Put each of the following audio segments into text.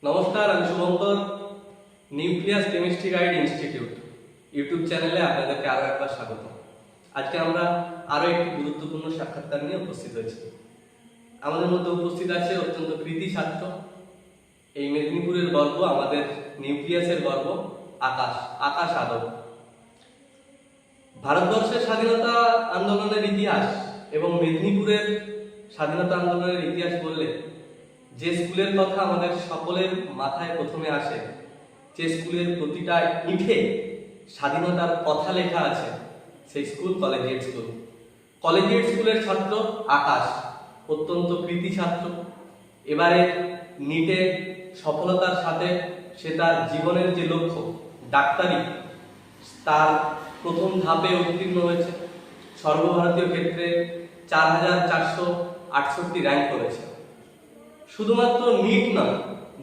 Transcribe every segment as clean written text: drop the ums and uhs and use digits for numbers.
নমস্কার, আমি Shubhankar. Nucleus chemistry guide institute YouTube চ্যানেলে আপনাদেরকে আরো একবার স্বাগত। আজকে আমরা আরো একটি গুরুত্বপূর্ণ সাক্ষাৎকার নিয়ে উপস্থিত হয়েছি। আমাদের মধ্যে উপস্থিত আছে অত্যন্ত কৃতি ছাত্র, এই মেদিনীপুরের গর্ব, আমাদের নিউক্লিয়াসের গর্ব, আকাশ আদব। ভারতবর্ষের স্বাধীনতা আন্দোলনের ইতিহাস এবং মেদিনীপুরের স্বাধীনতা আন্দোলনের ইতিহাস বললে যে স্কুলের কথা আমাদের সকলের মাথায় প্রথমে আসে, যে স্কুলের প্রতিটা ইটে স্বাধীনতার কথা লেখা আছে, সেই স্কুল কলেজিয়েট স্কুল। কলেজিয়েট স্কুলের ছাত্র আকাশ অত্যন্ত কৃতি ছাত্র। এবারে নিটে সফলতার সাথে সে তার জীবনের যে লক্ষ্য ডাক্তারি, তার প্রথম ধাপে উত্তীর্ণ হয়েছে। সর্বভারতীয় ক্ষেত্রে 4468 র্যাঙ্ক করেছে। শুধুমাত্র নিট নয়,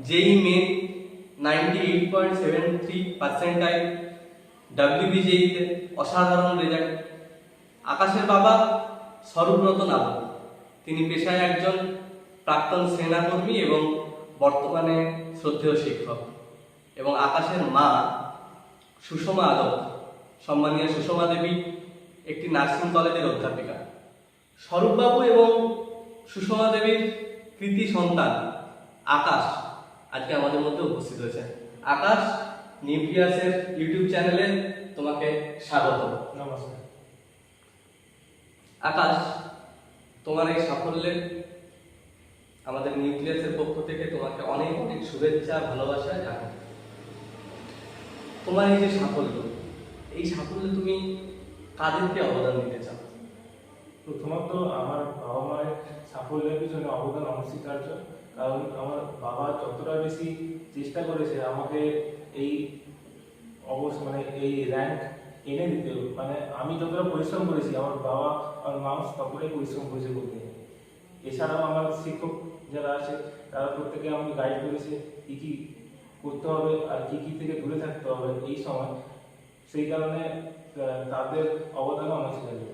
জেই মেন 98.73% WBJEতে অসাধারণ রেজাল্ট। আকাশের বাবা স্বরূপব্রত নাবু, তিনি পেশায় একজন প্রাক্তন সেনাকর্মী এবং বর্তমানে শ্রদ্ধেয় শিক্ষক। এবং আকাশের মা সুষমা আদব, সম্মানীয় সুষমা দেবী, একটি নার্সিং কলেজের অধ্যাপিকা। স্বরূপবাবু এবং সুষমা দেবীর কৃতি সন্তান আকাশ আজকে আমাদের মধ্যে উপস্থিত হয়েছে। আকাশ, নিউক্লিয়াসের ইউটিউব চ্যানেলে তোমাকে স্বাগত। নমস্কার। আকাশ, তোমার এই সাফল্যে আমাদের নিউক্লিয়াসের পক্ষ থেকে তোমাকে অনেক অনেক শুভেচ্ছা, ভালোবাসা জানাই। তোমার এই যে সাফল্য, এই সাফল্যে তুমি কাদেরকে অবদান দিতে চাও? প্রথমত আমার বাবা মায়ের সাফল্যের পিছনে অবদান অনস্বীকার্য। কারণ আমার বাবা যতটা বেশি চেষ্টা করেছে আমাকে এই এই র্যাঙ্ক এনে দিতে, আমি যতটা পরিশ্রম করেছি আমার বাবা আর মা ততটাই পরিশ্রম করেছে বলতে। এছাড়াও আমার শিক্ষক যারা আছে তারা প্রত্যেকে আমাকে গাইড করেছে কী কী করতে হবে আর কী কী থেকে দূরে থাকতে হবে এই সময়। সেই কারণে তাদের অবদান অনস্বীকার্য।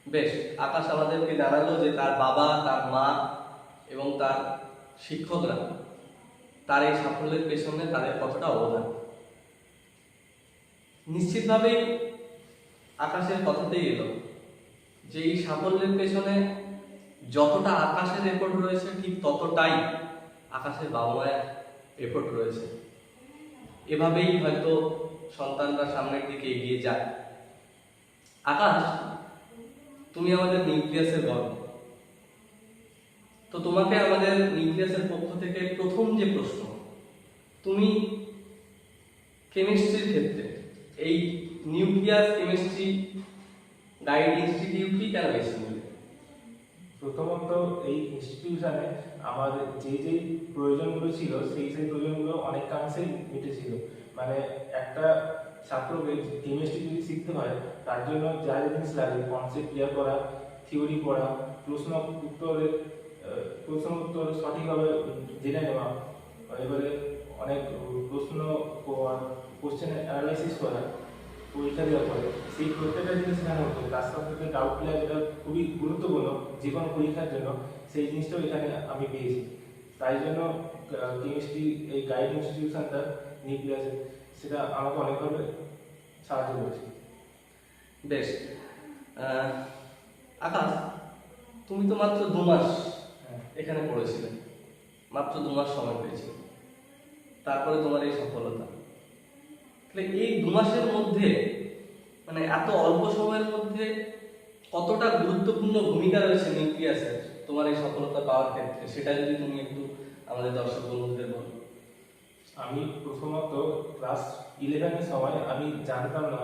বেশ, আকাশ আমাদেরকে জানালো যে তার বাবা, তার মা এবং তার শিক্ষকরা তার এই সাফল্যের পেছনে তাদের কতটা অবদান। নিশ্চিতভাবেই আকাশের কথাতেই এলো যে এই সাফল্যের পেছনে যতটা আকাশের এফোর্ট রয়েছে, ঠিক ততটাই আকাশের বাবা মায়ের এফোর্ট রয়েছে। এভাবেই হয়তো সন্তানরা সামনের দিকে এগিয়ে যায়। আকাশ, তুমি আমাদের নিউক্লিয়াসের গর্ব। তো তোমাকে আমাদের নিউক্লিয়াসের পক্ষ থেকে প্রথম যে প্রশ্ন, তুমি কেমিস্ট্রির ক্ষেত্রে এই নিউক্লিয়াস কেমিস্ট্রি গাইড ইনস্টিটিউটই কেন বেছে নিলে? প্রথমত এই ইনস্টিটিউশনে আমার যে প্রয়োজনগুলো ছিল সেই প্রয়োজনগুলো অনেকাংশেই মিটেছিল। একটা ছাত্রকে কেমিস্ট্রি যদি শিখতে হয় তার জন্য যা জিনিস লাগে, কনসেপ্ট ক্লিয়ার করা, থিওরি পড়া, প্রশ্ন উত্তর সঠিকভাবে জেনে নেওয়া, এবারে অনেক প্রশ্ন কোশ্চেন অ্যানালাইসিস করা, পরীক্ষা দেওয়ার পরে সেই প্রত্যেকটা জিনিস শেখানো হতো। তার সাথে সাথে ডাউট ক্লিয়ার, যেটা খুবই গুরুত্বপূর্ণ যে কোনো পরীক্ষার জন্য, সেই জিনিসটাও এখানে আমি পেয়েছি। তাই জন্য কেমিস্ট্রি এই গাইড ইনস্টিটিউশনটা নিউক্লিয়াসে, সেটা আমাকে অনেকভাবে সাহায্য করেছে। বেশ, আকাশ, তুমি তো মাত্র 2 মাস এখানে পড়েছিলে, মাত্র 2 মাস সময় পেয়েছিলে, তারপরে তোমার এই সফলতা। এই 2 মাসের মধ্যে এত অল্প সময়ের মধ্যে কতটা গুরুত্বপূর্ণ ভূমিকা রয়েছে নিউক্লিয়াসের তোমার এই সফলতা পাওয়ার ক্ষেত্রে, সেটা যদি তুমি একটু আমাদের দর্শক বন্ধুদের বলো। আমি প্রথমত ক্লাস 11-এর সময় আমি জানতাম না,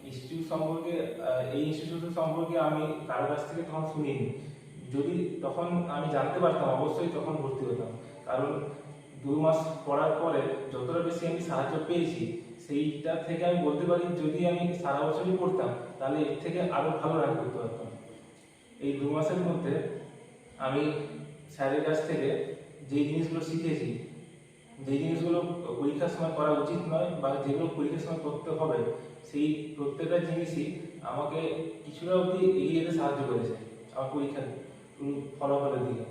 ইনস্টিটিউট সম্পর্কে, এই ইনস্টিটিউট সম্পর্কে আমি কারো কাছ থেকে তখন শুনিনি। যদি তখন আমি জানতে পারতাম অবশ্যই তখন ভর্তি হতাম। কারণ 2 মাস পড়ার পরে যতটা বেশি আমি সাহায্য পেয়েছি, সেইটা থেকে আমি বলতে পারি যদি আমি সারা বছরই পড়তাম তাহলে এর থেকে আরও ভালো র্যাঙ্ক করতে পারতাম। এই 2 মাসের মধ্যে আমি স্যারের কাছ থেকে যে জিনিসগুলো শিখেছি, যে জিনিসগুলো পরীক্ষার সময় করা উচিত নয় বা যেগুলো পরীক্ষার সময় করতে হবে, সেই প্রত্যেকটা জিনিসই আমাকে কিছুটা অবধি এগিয়ে যেতে সাহায্য করেছে আমার পরীক্ষার ফলাফলের দিকে।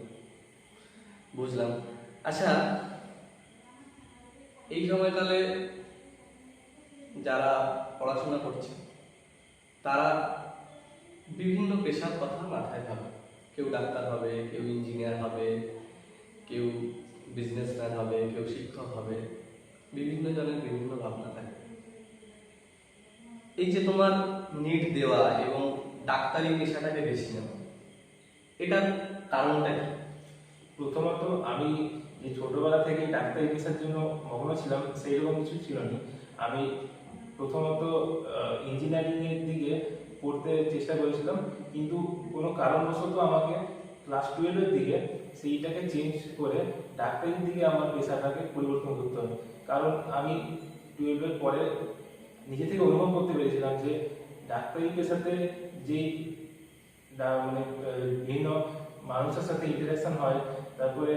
বুঝলাম। আচ্ছা, এই সময়কালে যারা পড়াশোনা করছে তারা বিভিন্ন পেশার কথা মাথায় ভাবে। কেউ ডাক্তার হবে, কেউ ইঞ্জিনিয়ার হবে, কেউ বিজনেসম্যান হবে, কেউ শিক্ষক হবে, বিভিন্ন জনের বিভিন্ন ভাবনা থাকে। এই যে তোমার নিট দেওয়া এবং ডাক্তারি পেশাটাকে বেছে নেওয়া, এটার কারণটা কি? প্রথমত আমি যে ছোটবেলা থেকে ডাক্তারি পেশার জন্য মগ্ন ছিলাম সেই রকম কিছু ছিল না। আমি প্রথমত ইঞ্জিনিয়ারিং এর দিকে পড়তে চেষ্টা করেছিলাম, কিন্তু কোনো কারণবশত আমাকে ক্লাস 12 এর দিকে সেইটাকে চেঞ্জ করে ডাক্তারির দিকে আমার পেশাটাকে পরিবর্তন করতে হবে। কারণ আমি 12 এর পরে নিজে থেকে অনুভব করতে পেরেছিলাম যে ডাক্তারি পেশাতে যেই মানে বিভিন্ন মানুষের সাথে ইন্টারাকশন হয়, তারপরে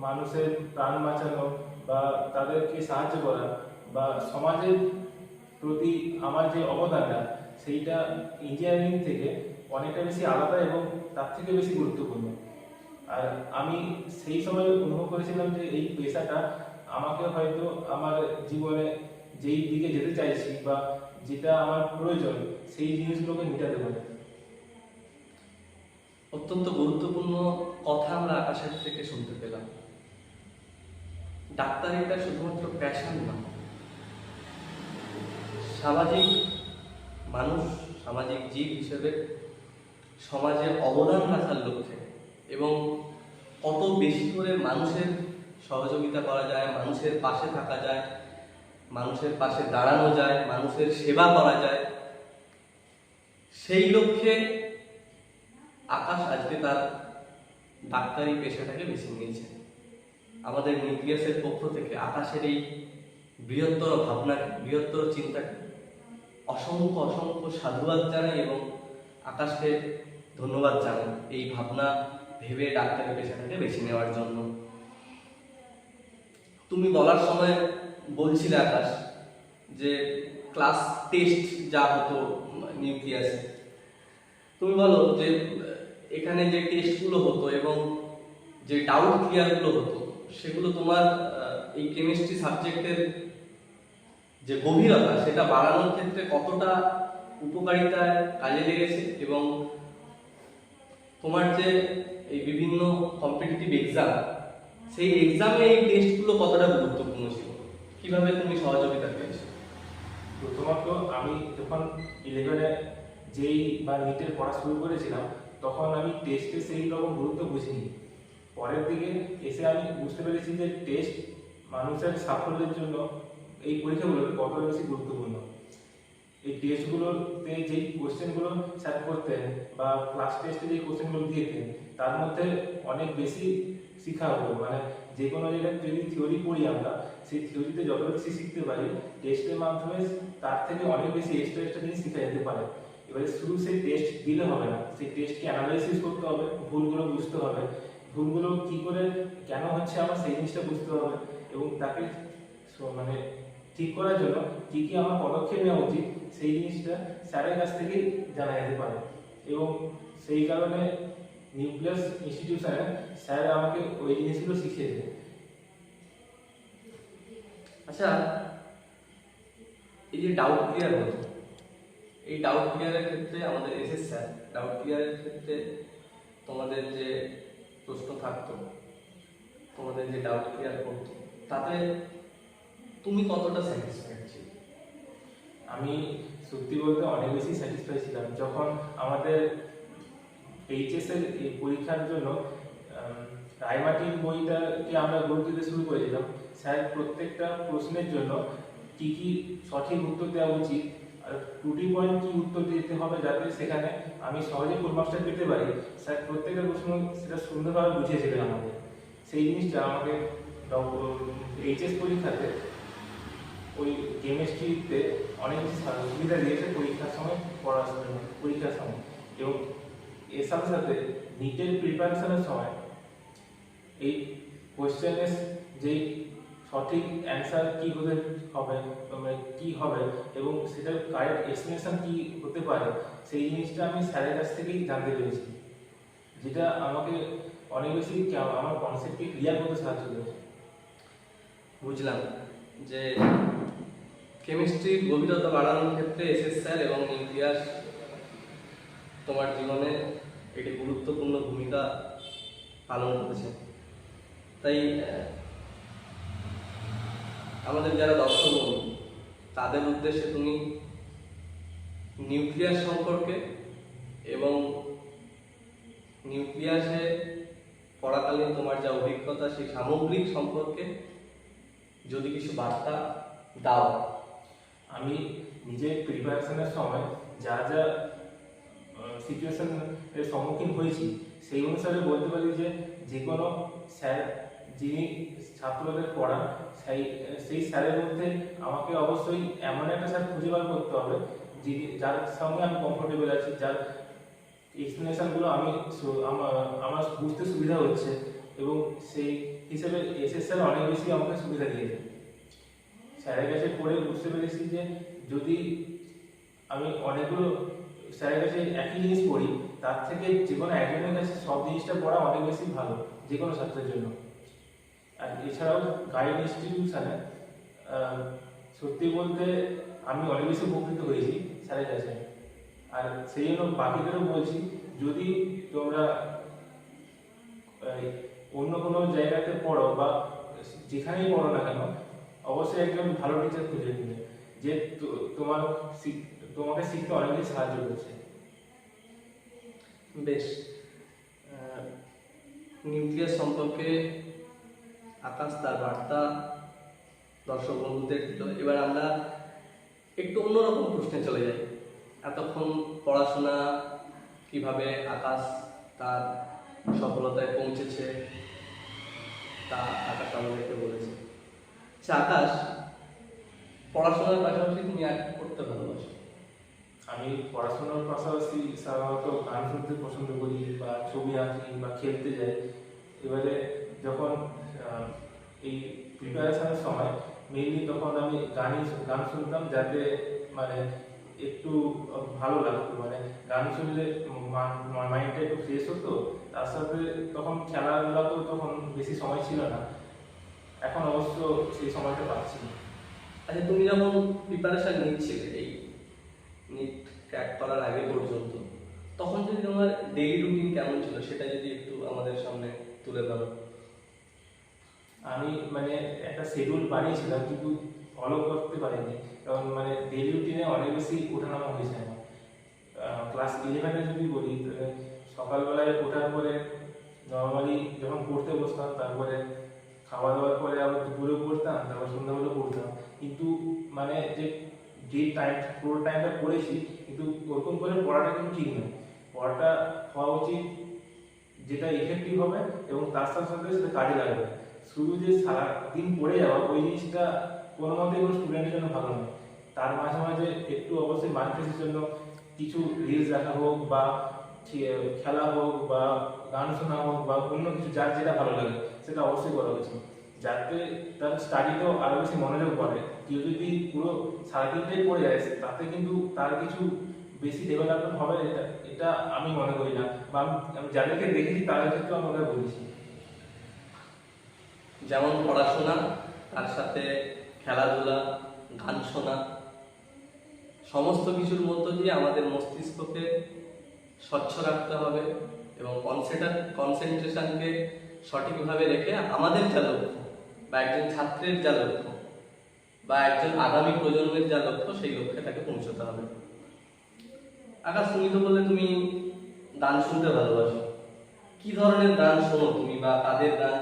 মানুষের প্রাণ বাঁচানো বা তাদেরকে সাহায্য করা বা সমাজের প্রতি আমার যে অবদানটা, সেইটা ইঞ্জিনিয়ারিং থেকে অনেকটা বেশি আলাদা এবং তার থেকে বেশি গুরুত্বপূর্ণ। আর আমি সেই সময় অনুভব করেছিলাম যে এই পেশাটা আমাকে হয়তো আমার জীবনে যেই দিকে যেতে চাইছি বা যেটা আমার প্রয়োজন সেই জিনিসগুলোকে মেটাতে পারে। অত্যন্ত গুরুত্বপূর্ণ কথা আমরা আকাশের থেকে শুনতে পেলাম। ডাক্তারিটা শুধুমাত্র প্যাশন না, সামাজিক মানুষ, সামাজিক জীব হিসেবে সমাজে অবদান রাখার লক্ষ্যে এবং কত বেশি করে মানুষের সহযোগিতা করা যায়, মানুষের পাশে থাকা যায়, মানুষের পাশে দাঁড়ানো যায়, মানুষের সেবা করা যায়, সেই লক্ষ্যে আকাশ আজকে তার ডাক্তারি পেশাটাকে বেছে নিয়েছে। আমাদের নিউক্লিয়াসের পক্ষ থেকে আকাশের এই বৃহত্তর ভাবনাকে, বৃহত্তর চিন্তাকে অসংখ্য অসংখ্য সাধুবাদ জানাই এবং আকাশকে ধন্যবাদ জানাই এই ভাবনা ভেবে ডাক্তারি পেশাটাকে বেছে নেওয়ার জন্য। তুমি বলার সময় বলছিলে আকাশ যে ক্লাস টেস্ট যা হতো নিউক্লিয়াসে, তুমি বলো যে এখানে যে টেস্টগুলো হতো এবং যে ডাউট ক্লিয়ারগুলো হতো সেগুলো তোমার এই কেমিস্ট্রি সাবজেক্টের যে গভীরতা সেটা বাড়ানোর ক্ষেত্রে কতটা উপকারিতায় কাজে লেগেছে, এবং তোমার যে এই বিভিন্ন কম্পিটিটিভ এক্সাম, সেই এক্সামে এই টেস্টগুলো কতটা গুরুত্বপূর্ণ ছিল, কিভাবে তুমি সহযোগিতা পেয়েছো? প্রথমত আমি যখন 11-এ যেই বা নিটের পড়া শুরু করেছিলাম তখন আমি টেস্টে সেই রকম গুরুত্ব বুঝিনি। পরের দিকে এসে আমি বুঝতে পেরেছি যে টেস্ট মানুষের সাফল্যের জন্য এই পরীক্ষাগুলো কতটা বেশি গুরুত্বপূর্ণ। এই টেস্টগুলোতে যেই কোশ্চেনগুলো স্যার করতেন বা ক্লাস টেস্টে যেই কোশ্চেনগুলো দিয়েতেন তার মধ্যে অনেক বেশি শেখা হতো। মানে যে কোনো জায়গায় যদি থিওরি পড়ি আমরা, সেই থিওরিতে যত বেশি শিখতে পারি টেস্টের মাধ্যমে তার থেকে অনেক বেশি এক্সট্রা জিনিস শেখা যেতে পারে। এবারে শুধু সেই টেস্ট দিলে হবে না, সেই টেস্টকে অ্যানালাইসিস করতে হবে, ভুলগুলো বুঝতে হবে, ভুলগুলো কি করে কেন হচ্ছে আমার সেই জিনিসটা বুঝতে হবে এবং তাকে মানে ঠিক করার জন্য কি কি আমার পদক্ষেপ নেওয়া উচিত সেই জিনিসটা স্যারের কাছ থেকেই জানা যেতে পারে। এবং সেই কারণে নিউক্লিয়াস ইনস্টিটিউশনে স্যার আমাকে ওই জিনিসগুলো শিখিয়েছে। আচ্ছা, এই যে ডাউট ক্লিয়ার হতো, এই ডাউট ক্লিয়ারের ক্ষেত্রে আমাদের এসএস স্যার ডাউট ক্লিয়ারের ক্ষেত্রে তোমাদের যে প্রশ্ন থাকতো, তোমাদের যে ডাউট ক্লিয়ার করতো, তাতে তুমি কতটা স্যাটিসফাইড ছিল? আমি সত্যি বলতে অনেক বেশি স্যাটিসফাই ছিলাম যখন আমাদের এইচএস এর এই পরীক্ষার জন্য রায়মার্টিন বইটাকে আমরা গুরুত্ব দিতে শুরু করেছিলাম। স্যার প্রত্যেকটা প্রশ্নের জন্য কি কি সঠিক উত্তর দেওয়া উচিত আর ত্রুটি পয়েন্ট কি উত্তর দিতে হবে যাতে সেখানে আমি সহজে ফুল মার্কসটা পেতে পারি, স্যার প্রত্যেকটা প্রশ্ন সেটা সুন্দরভাবে বুঝিয়েছিলেন আমাদের। সেই জিনিসটা আমাকে এইচএস পরীক্ষাতে ওই কেমিস্ট্রিতে অনেক বেশি সুবিধা দিয়েছে পরীক্ষার সময়, পরীক্ষার সময়। এবং এর সাথে সাথে নিটের প্রিপারেশনের সময় এই কোশ্চেনের যেই সঠিক অ্যান্সার কি হতে হবে, কি হবে এবং সেটার কারেক্ট এক্সপ্লেনেশন কি হতে পারে সেই জিনিসটা আমি স্যারের কাছ থেকেই জানতে পেরেছি, যেটা আমাকে অনেক বেশি আমার কনসেপ্টকে ক্লিয়ার করতে সাহায্য করেছে। বুঝলাম। যে কেমিস্ট্রির গভীরতা বাড়ানোর ক্ষেত্রে এসএস স্যার এবং ইতিহাস তোমার জীবনে একটি গুরুত্বপূর্ণ ভূমিকা পালন করেছে। তাই আমাদের যারা দর্শক বন্ধু তাদের উদ্দেশ্যে তুমি নিউক্লিয়াস সম্পর্কে এবং নিউক্লিয়াসে পড়াকালীন তোমার যা অভিজ্ঞতা সেই সামগ্রিক সম্পর্কে যদি কিছু বার্তা দাও। আমি নিজের প্রিপারেশনের সময় যা যা সিচুয়েশনের সম্মুখীন হয়েছি সেই অনুসারে বলতে পারি যে যে কোনো স্যার যিনি ছাত্রদের পড়ান সেই স্যারের মধ্যে আমাকে অবশ্যই এমন একটা স্যার খুঁজে বার করতে হবে যার সঙ্গে আমি কমফোর্টেবল আছি, যার এক্সপ্লেনেশনগুলো আমার বুঝতে সুবিধা হচ্ছে, এবং সেই হিসেবে এসএস স্যার অনেক বেশি আমাকে সুবিধা দিয়েছে। স্যারের কাছে পড়ে বুঝতে পেরেছি যে যদি আমি অনেকগুলো স্যারের কাছে একই জিনিস পড়ি তার থেকে যে কোনো একজনের কাছে সব জিনিসটা পড়া অনেক বেশি ভালো যে কোনো ছাত্রের জন্য। আর এছাড়াও গাইড ইনস্টিটিউশনে সত্যি বলতে আমি অনেক বেশি উপকৃত হয়েছি স্যারের কাছে। আর সেই জন্য বাকিদেরও বলছি, যদি তোমরা অন্য কোনো জায়গাতে পড়ো বা যেখানেই পড়ো না কেন, অবশ্যই একজন ভালো টিচার খুঁজে নেবে যে তোমাকে শিখতে অনেক বেশি সাহায্য করছে। বেশ, নিউক্লিয়াস সম্পর্কে আকাশ তার বার্তা দর্শক বন্ধুদের দিল। এবার আমরা একটু অন্যরকম প্রশ্নে চলে যাই। এতক্ষণ পড়াশোনা কিভাবে আকাশ তার সফলতায় পৌঁছেছে তা আকাশ আমাদেরকে বলেছে। আচ্ছা আকাশ, পড়াশোনার পাশাপাশি তুমি আর কি করতে ভালোবাসো? আমি পড়াশোনার পাশাপাশি সাধারণত গান শুনতে পছন্দ করি, বা ছবি আঁকি, বা খেলতে যাই। এবারে যখন এই প্রিপারেশনের সময় মেইনলি তখন আমি গান শুনতাম, যাতে মানে একটু ভালো লাগতো, মানে গান শুনলে মাইন্ডটা একটু ফ্রেশ হতো। তার সাথে তখন খেলাধুলা তো তখন বেশি সময় ছিল না, এখন অবশ্য সেই সময়টা পাচ্ছি না। আচ্ছা, তুমি যখন প্রিপারেশন নিচ্ছিলে এই নিট ক্র্যাক করার আগে পর্যন্ত, তখন যদি তোমার ডেইলি রুটিন কেমন ছিল সেটা যদি একটু আমাদের সামনে তুলে ধরো। আমি মানে একটা শিডিউল বানিয়েছিলাম, কিন্তু ফলো করতে পারিনি, কারণ মানে ডেইলি রুটিনে অনেক বেশি ওঠানামা হয়েছে আমার। ক্লাস 11-এ যদি বলি, সকালবেলায় ওঠার পরে নর্মালি যখন পড়তে বসতাম, তারপরে খাওয়া দাওয়ার পরে আবার দুপুরে পড়তাম, তারপর সন্ধ্যাবেলা পড়তাম। কিন্তু মানে যে পুরো টাইমটা পড়েছি, কিন্তু ওরকম করে পড়াটা কিন্তু ঠিক নয়। পড়াটা হওয়া উচিত যেটা ইফেক্টিভ হবে এবং তার সাথে সাথে সেটা কাজে লাগবে। শুধু যে সারাদিন পড়ে যাওয়া, ওই জিনিসটা কোনো মতেই কোনো স্টুডেন্টের জন্য ভালো নয়। তার মাঝে মাঝে একটু অবশ্যই মাইন্ড ফ্রেশের জন্য কিছু রিলস দেখা হোক, বা খেলা হোক, বা গান শোনা হোক, বা অন্য কিছু যার যেটা ভালো লাগে সেটা অবশ্যই করা উচিত, যাতে তার স্টাডিতেও আরও বেশি মনোযোগ পড়ে। কেউ যদি পুরো সারাদিনটাই পড়ে যায়, তাতে কিন্তু তার কিছু বেশি ডেভেলপমেন্ট হবে এটা আমি মনে করি না, বা আমি যাদেরকে দেখেছি তাদের ক্ষেত্রেও আমি ওটা বলেছি। যেমন পড়াশোনা, তার সাথে খেলাধুলা, গান শোনা, সমস্ত কিছুর মধ্য দিয়ে আমাদের মস্তিষ্ককে স্বচ্ছ রাখতে হবে এবং কনসেন্ট্রেশনকে সঠিকভাবে রেখে আমাদের যা লক্ষ্য, বা একজন ছাত্রের যা লক্ষ্য, বা একজন আগামী প্রজন্মের যা লক্ষ্য, সেই লক্ষ্যে তাকে পৌঁছতে হবে। আকাশ, তুমি তো বললে তুমি গান শুনতে ভালোবাসো। কি ধরনের গান শোনো তুমি, বা কাদের গান?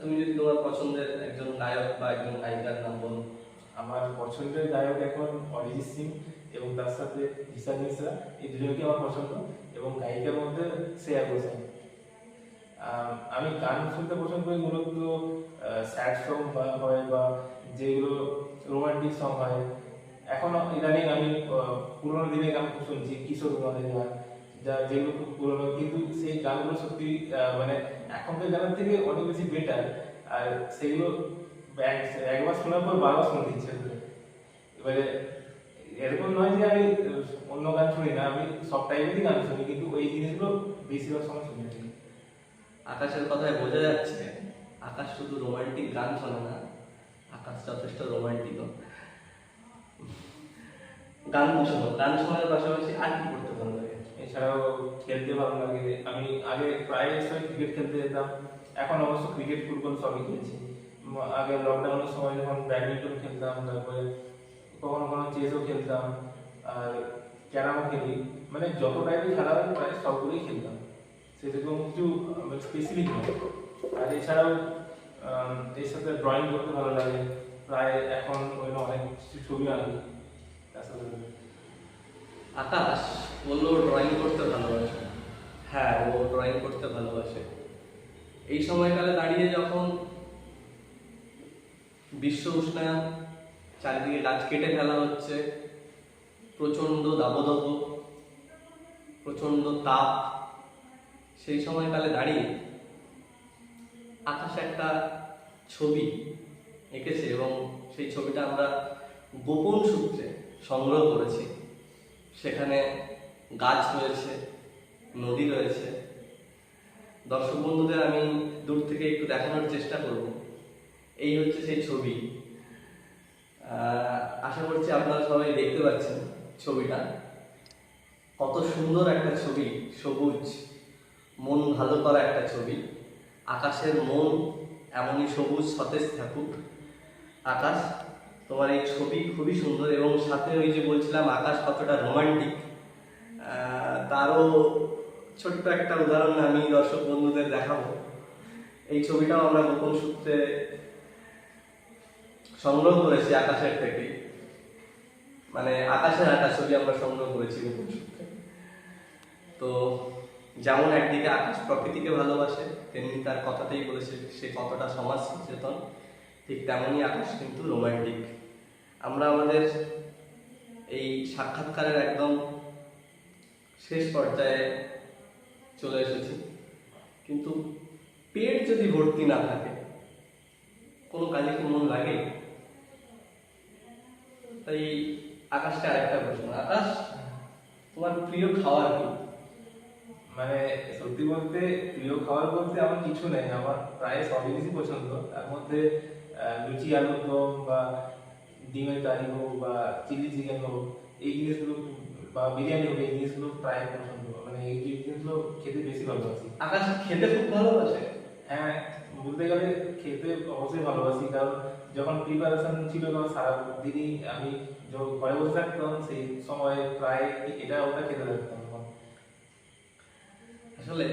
তুমি যদি তোমার পছন্দের একজন গায়ক বা একজন গায়িকার নাম বলো। আমার পছন্দের গায়ক এখন অরিজিৎ সিং, এবং তার সাথে ঈশান মিশ্রা, এই দুজনকে আমার পছন্দ। এবং গায়িকার মধ্যে শ্রেয়া ঘোষাল। আমি গান শুনতে পছন্দ করি মূলত স্যাড সং হয়, বা যেগুলো রোমান্টিক সং হয়। এখনো ইদানিং আমি পুরোনো দিনের গান শুনছি, কিশোর কুমারের গান, যেগুলো খুব পুরোনো, কিন্তু সেই গানগুলো সত্যি মানে এখনকার গানের থেকে অনেক বেশি বেটার। আর সেগুলো একবার শোনার পর বারবার শুনতে ইচ্ছে করে। এবারে এরকম নয় যে আমি অন্য গান শুনি না, আমি সব টাইপেরই গান শুনি, কিন্তু ওই জিনিসগুলো বেশিরভাগ সময় শুনে থাকি। আকাশের কথায় বোঝা যাচ্ছে আকাশ শুধু রোমান্টিক গান শোনে না, আকাশ যথেষ্ট রোমান্টিক। গান তো শোনো, গান শোনার পাশাপাশি আর কি করতে ভালো লাগে? এছাড়াও খেলতে ভালো লাগে। আমি আগে প্রায় সময় ক্রিকেট খেলতে যেতাম, এখন অবশ্য ক্রিকেট ফুটবল সবই খেলছি। আগে লকডাউনের সময় যখন ব্যাডমিন্টন খেলতাম, তারপরে কখনো কখনো চেসও খেলতাম, আর ক্যারামও খেলি। মানে যত টাইপের খেলা হয় প্রায় সবগুলোই খেলতাম, সেরকম কিছু স্পেসিফিক নয়। আর এছাড়াও এর সাথে ড্রয়িং করতে ভালো লাগে, প্রায় এখন ওই অনেক কিছু ছবি আঁকি তার সাথে। আকাশ বললো ড্রয়িং করতে ভালোবাসে। হ্যাঁ, ও ড্রয়িং করতে ভালোবাসে। এই সময়কালে দাঁড়িয়ে যখন বিশ্ব উষ্ণায়ন, চারিদিকে গাছ কেটে ফেলা হচ্ছে, প্রচণ্ড দাবদাহ, প্রচণ্ড তাপ, সেই সময়কালে দাঁড়িয়ে আকাশ একটা ছবি এঁকেছে এবং সেই ছবিটা আমরা গোপন সূত্রে সংগ্রহ করেছি। সেখানে গাছ রয়েছে, নদী রয়েছে। দর্শক বন্ধুদের আমি দূর থেকে একটু দেখানোর চেষ্টা করব। এই হচ্ছে সেই ছবি। আশা করছি আপনারা সবাই দেখতে পাচ্ছেন ছবিটা। কত সুন্দর একটা ছবি, সবুজ, মন ভালো করা একটা ছবি। আকাশের মন এমনই সবুজ সতেজ থাকুক। আকাশ, তোমার এই ছবি খুবই সুন্দর, এবং সাথে ওই যে বলছিলাম আকাশ কতটা রোমান্টিক, তারও ছোট্ট একটা উদাহরণ আমি দর্শক বন্ধুদের দেখাবো। এই ছবিটাও আমরা গোপন সূত্রে সংগ্রহ করেছি আকাশের থেকে, মানে আকাশের একটা ছবি আমরা সংগ্রহ করেছি গোপন সূত্রে। তো যেমন একদিকে আকাশ প্রকৃতিকে ভালোবাসে, তেমনি তার কথাতেই বলেছে সে কতটা সমাজ সচেতন, ঠিক তেমনই আকাশ কিন্তু রোমান্টিক। আমরা আমাদের এই সাক্ষাৎকারের একদম শেষ পর্যায়ে চলে এসেছি, কিন্তু পেট যদি ভর্তি না থাকে কোনো কাজে কি মন লাগে? তাই আকাশকে আরেকটা প্রশ্ন, আকাশ তোমার প্রিয় খাবার কি? মানে সত্যি বলতে প্রিয় খাবার বলতে আমার কিছু নেই, আমার প্রায় সবই বেশি পছন্দ। তার মধ্যে লুচি, আলুর দম বা ডিমের কারি হোক বা চিলি চিকেন হোক, এই জিনিসগুলো বা বিরিয়ানি হোক, এই জিনিসগুলো প্রায় পছন্দ। মানে এই জিনিসগুলো খেতে বেশি ভালোবাসি। আকাশ খেতে খুব ভালোবাসে? হ্যাঁ, বলতে গেলে খেতে অবশ্যই ভালোবাসি, কারণ যখন প্রিপারেশন ছিল তখন সারাদিনই আমি যখন ঘরে বসে থাকতাম সেই সময় প্রায় এটা ওটা খেতে থাকতাম। আসলে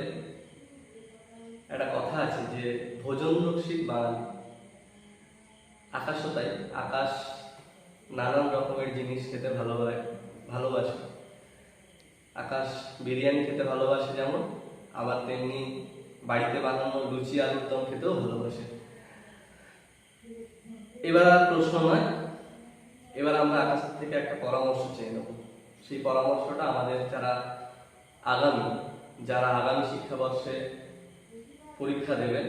একটা কথা আছে যে ভোজন রসিক বাঙালি। আকাশও তাই। আকাশ নানান রকমের জিনিস খেতে ভালোবাসে। আকাশ বিরিয়ানি খেতে ভালোবাসে যেমন, আবার তেমনি বাড়িতে বানানো লুচি আলুর দম খেতেও ভালোবাসে। এবার আর প্রশ্ন নয়, এবার আমরা আকাশ থেকে একটা পরামর্শ চেয়ে নেব। সেই পরামর্শটা আমাদের যারা আগামী শিক্ষাবর্ষে পরীক্ষা দেবেন,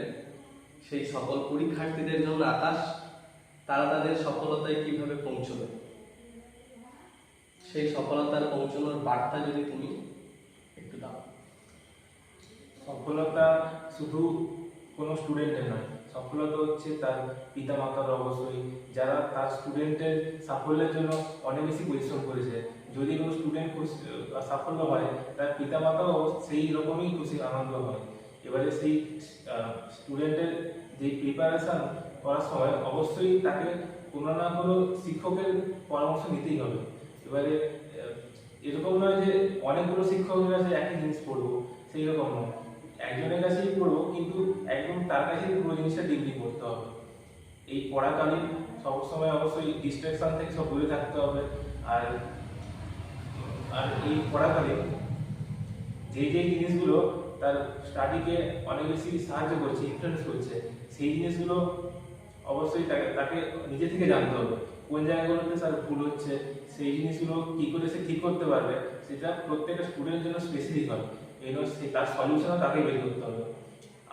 সেই সকল পরীক্ষার্থীদের জন্য আকাশ, তারা তাদের সফলতায় কিভাবে পৌঁছবে, সেই সফলতার পৌঁছানোর বার্তা যদি তুমি একটু দাও। সফলতা শুধু কোনো স্টুডেন্টের নয়, সফলতা হচ্ছে তার পিতা মাতার অবশ্যই, যারা তার স্টুডেন্টের সাফল্যের জন্য অনেক বেশি পরিশ্রম করেছে। যদি কোনো স্টুডেন্ট সাফল্য হয়, তার পিতা মাতাও সেই রকমই খুশি আনন্দ হয়। এবারে সেই স্টুডেন্টের যে প্রিপারেশন করার সময় অবশ্যই তাকে কোনো না কোনো শিক্ষকের পরামর্শ নিতেই হবে। এবারে এরকম নয় যে অনেকগুলো শিক্ষকের কাছে একই জিনিস পড়বো, সেই রকম নয়। একজনের কাছেই পড়বো, কিন্তু একদম তার কাছেই পুরো জিনিসটা ডিগ্রি করতে হবে। এই পড়াকালীন সবসময় অবশ্যই ডিস্ট্রাকশন থেকে সব দূরে থাকতে হবে। আর আর এই পড়াকালীন যে জিনিসগুলো তার স্টাডিকে অনেক বেশি সাহায্য করছে, ইনফ্লুয়েন্স করছে, সেই জিনিসগুলো অবশ্যই তাকে নিজে থেকে জানতে হবে। কোন জায়গাগুলোতে তার ভুল হচ্ছে, সেই জিনিসগুলো কী করে সে ঠিক করতে পারবে, সেটা প্রত্যেকটা স্টুডেন্টের জন্য স্পেসিফিক হবে। তার সলিউশনও তাকে বের করতে হবে।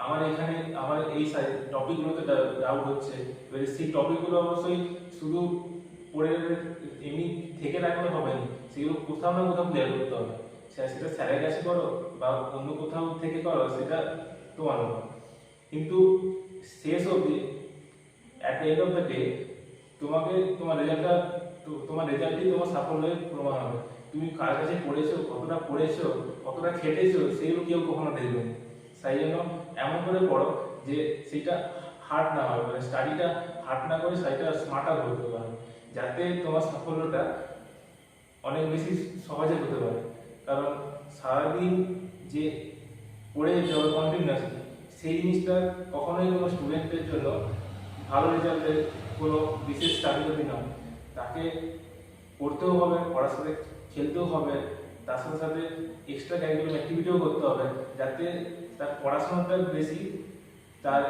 আমার এই টপিকগুলোতে ডাউট হচ্ছে, এবারে সেই টপিকগুলো অবশ্যই শুধু পড়ে এমনি থেকে রাখলে হবে না, সেগুলো কোথাও না কোথাও ক্লিয়ার করতে হবে। সেটা স্যারের কাছে করো বা অন্য কোথাও থেকে করো, সেটা তোমার হবে। কিন্তু শেষ অবধি at the end of the day তোমার রেজাল্টই তোমার সাফল্যের প্রমাণ হবে। তুমি কার কাছে পড়েছো, কতটা খেটেছো, সেগুলো কেউ কখনো দেখবে না। তাই জন্য এমন করে পড়ো যে সেটা হার্ড না হয়, মানে স্টাডিটা হার্ড না করে সেটা স্মার্টার হতে পারে, যাতে তোমার সাফল্যটা অনেক বেশি সহজে হতে পারে। কারণ সারাদিন যে পড়ে যেতে হবে কন্টিনিউয়াসলি, সেই জিনিসটা কখনোই কোনো স্টুডেন্টের জন্য ভালো রেজাল্টের কোনো বিশেষ চাবিকাঠি নয়। তাকে পড়তেও হবে, পড়ার সাথে খেলতেও হবে, তার সাথে সাথে এক্সট্রা কারিকুলাম অ্যাক্টিভিটিও করতে হবে, যাতে তার পড়াশোনাটা বেশি, তার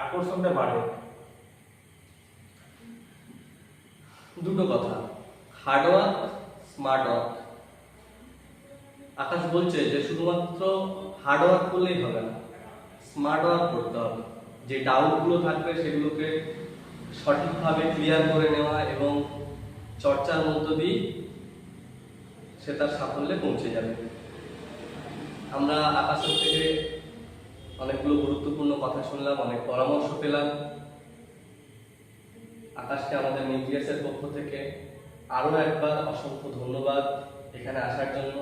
আকর্ষণটা বাড়ে। দুটো কথা, হার্ডওয়ার্ক, স্মার্ট ওয়ার্ক। আকাশ বলছে যে শুধুমাত্র হার্ডওয়ার্ক করলেই হবে না, স্মার্ট ওয়ার্ক করতে হবে। যে ডাউটগুলো থাকবে সেগুলোকে সঠিকভাবে ক্লিয়ার করে নেওয়া এবং চর্চার মধ্য দিয়ে সে তার সাফল্যে পৌঁছে যাবে। আমরা আকাশের থেকে অনেকগুলো গুরুত্বপূর্ণ কথা শুনলাম, অনেক পরামর্শ পেলাম। আকাশকে আমাদের নিউক্লিয়াসের পক্ষ থেকে আরও একবার অসংখ্য ধন্যবাদ এখানে আসার জন্য।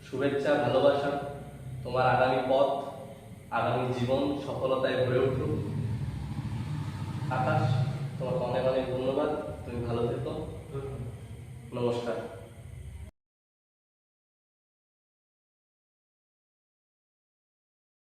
শুভেচ্ছা, ভালোবাসা। তোমার আগামী পথ, আগামী জীবন সফলতায় ভরে উঠুক। আকাশ, তোমাকে অনেক অনেক ধন্যবাদ। তুমি ভালো থেকো। নমস্কার।